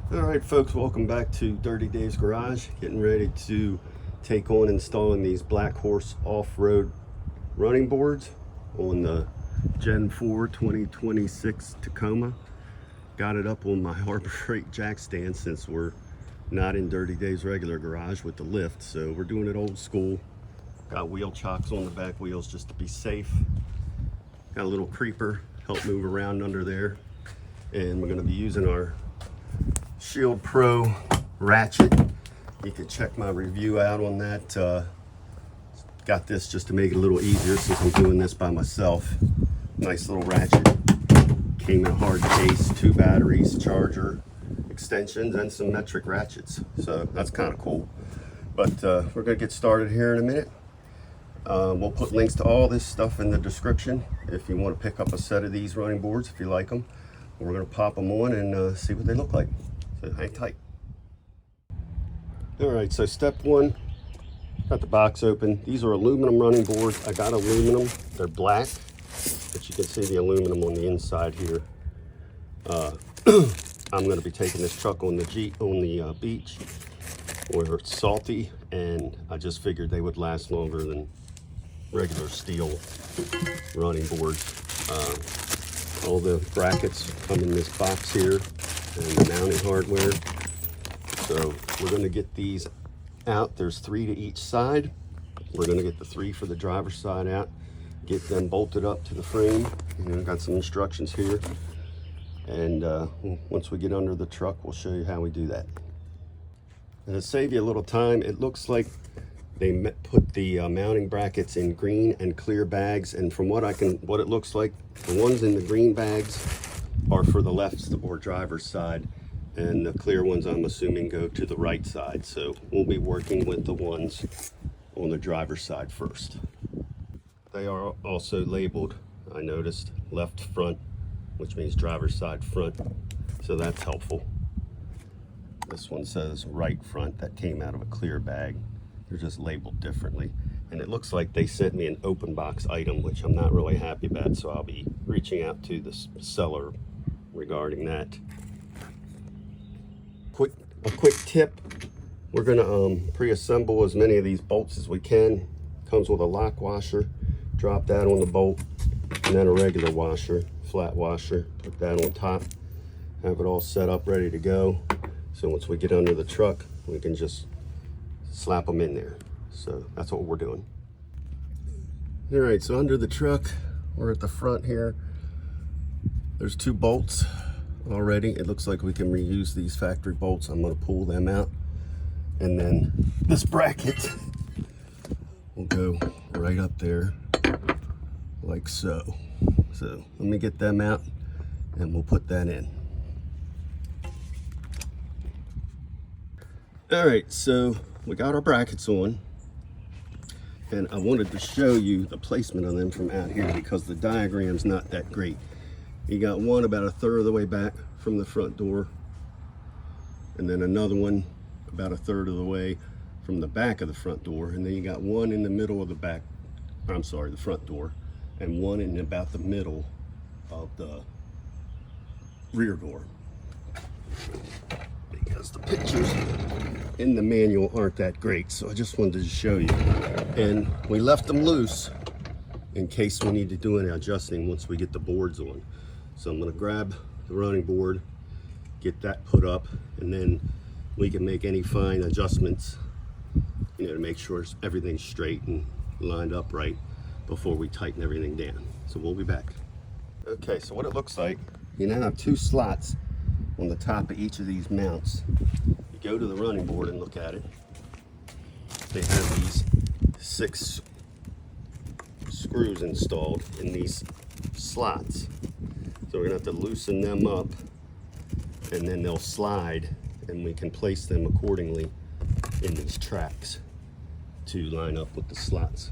All right, folks, welcome back to Dirty Dave's Garage. Getting ready to take on installing these Black Horse off-road running boards on the Gen 4 2026 Tacoma. Got it up on my Harbor Freight jack stand since we're not in Dirty Dave's regular garage with the lift. So we're doing it old school. Got wheel chocks on the back wheels just to be safe. Got a little creeper, help move around under there. And we're gonna be using our Shield Pro ratchet. You can check my review out on that. Got this just to make it a little easier since I'm doing this by myself. Nice little ratchet. Came in a hard case, 2 batteries, charger, extensions, and some metric ratchets. So that's kind of cool. But we're gonna get started here in a minute. We'll put links to all this stuff in the description if you want to pick up a set of these running boards, if you like them. We're gonna pop them on and see what they look like. So hang tight. All right, so step one, got the box open. These are aluminum running boards. I got aluminum, they're black, but you can see the aluminum on the inside here. I'm gonna be taking this truck on the beach where it's salty, and I just figured they would last longer than regular steel running boards. All the brackets come in this box here, and the mounting hardware. So we're going to get these out. There's 3 to each side. We're going to get the 3 for the driver's side out, get them bolted up to the frame. And I've got some instructions here. And once we get under the truck, we'll show you how we do that. And to save you a little time, it looks like they put the mounting brackets in green and clear bags. And from what it looks like, the ones in the green bags are for the left or driver's side, and the clear ones I'm assuming go to the right side. So we'll be working with the ones on the driver's side first. They are also labeled, I noticed, left front, which means driver's side front, so that's helpful. This one says right front. That came out of a clear bag. They're just labeled differently. And it looks like they sent me an open box item, which I'm not really happy about, so I'll be reaching out to the seller regarding that. A quick tip, we're gonna pre-assemble as many of these bolts as we can. Comes with a lock washer, drop that on the bolt, and then a regular washer, flat washer, put that on top, have it all set up, ready to go. So once we get under the truck, we can just slap them in there. So that's what we're doing. All right, so under the truck, we're at the front here. There's 2 bolts already. It looks like we can reuse these factory bolts. I'm gonna pull them out. And then this bracket will go right up there like so. So let me get them out and we'll put that in. All right, so we got our brackets on, and I wanted to show you the placement of them from out here because the diagram's not that great. You got one about 1/3 of the way back from the front door, and then another one about 1/3 of the way from the back of the front door, and then you got one in the middle of the front door, and one in about the middle of the rear door. Because the pictures in the manual aren't that great, so I just wanted to show you. And we left them loose in case we need to do any adjusting once we get the boards on. So I'm going to grab the running board, get that put up, and then we can make any fine adjustments, to make sure everything's straight and lined up right before we tighten everything down. So we'll be back. Okay, so what it looks like, you now have 2 slots on the top of each of these mounts. You go to the running board and look at it. They have these 6 screws installed in these slots. So we're gonna have to loosen them up, and then they'll slide, and we can place them accordingly in these tracks to line up with the slots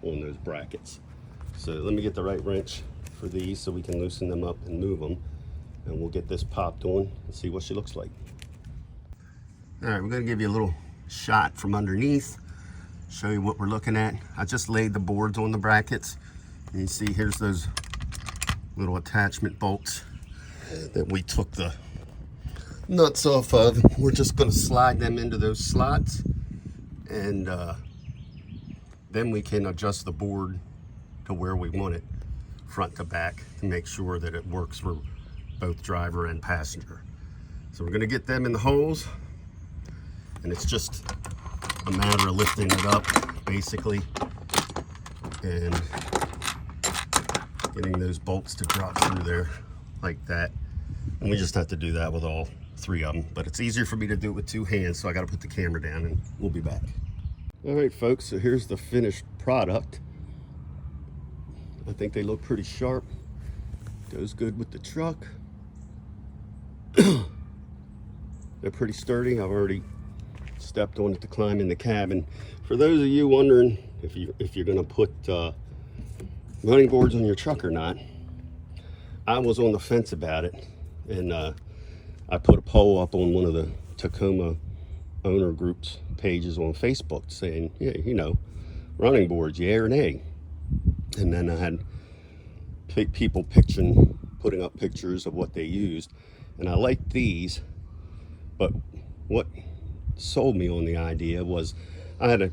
on those brackets. So let me get the right wrench for these so we can loosen them up and move them. And we'll get this popped on and see what she looks like. All right, we're gonna give you a little shot from underneath, show you what we're looking at. I just laid the boards on the brackets. And you see here's those little attachment bolts that we took the nuts off of. We're just going to slide them into those slots, and then we can adjust the board to where we want it, front to back, to make sure that it works for both driver and passenger. So we're going to get them in the holes, and it's just a matter of lifting it up basically and getting those bolts to drop through there like that. And we just have to do that with all three of them, but it's easier for me to do it with two hands, so I got to put the camera down and we'll be back. All right folks, so here's the finished product. I think they look pretty sharp. Goes good with the truck. They're pretty sturdy. I've already stepped on it to climb in the cabin. For those of you wondering if you're going to put running boards on your truck or not, I was on the fence about it, and I put a poll up on one of the Tacoma owner groups pages on Facebook saying, yeah, you know, running boards, yeah or nay. And then I had people putting up pictures of what they used, and I liked these, but what sold me on the idea was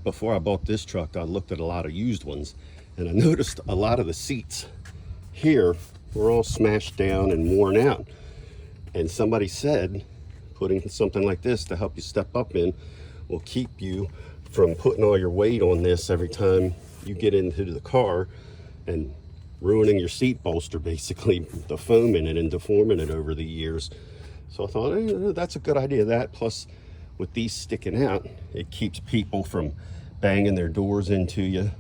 before I bought this truck, I looked at a lot of used ones, and I noticed a lot of the seats here were all smashed down and worn out. And somebody said putting something like this to help you step up in will keep you from putting all your weight on this every time you get into the car and ruining your seat bolster, basically, the foam in it and deforming it over the years. So I thought, hey, that's a good idea. That plus with these sticking out, it keeps people from banging their doors into you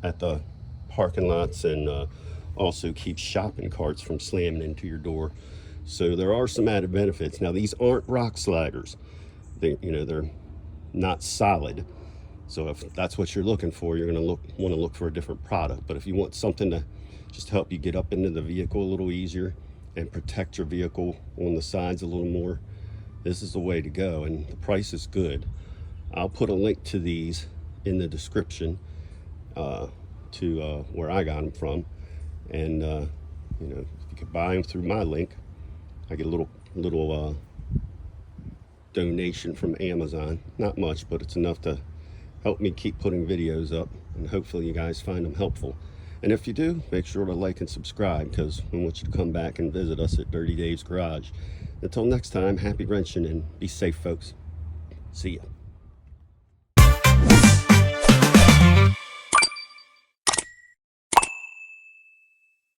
at the parking lots, and also keeps shopping carts from slamming into your door. So there are some added benefits. Now these aren't rock sliders. They're not solid. So if that's what you're looking for, you're going to want to look for a different product. But if you want something to just help you get up into the vehicle a little easier and protect your vehicle on the sides a little more, this is the way to go, and the price is good. I'll put a link to these in the description to where I got them from, and if you could buy them through my link, I get a little donation from Amazon. Not much, but it's enough to help me keep putting videos up, and hopefully you guys find them helpful. And if you do, make sure to like and subscribe, because we want you to come back and visit us at Dirty Dave's Garage. Until next time, happy wrenching and be safe, folks. See ya.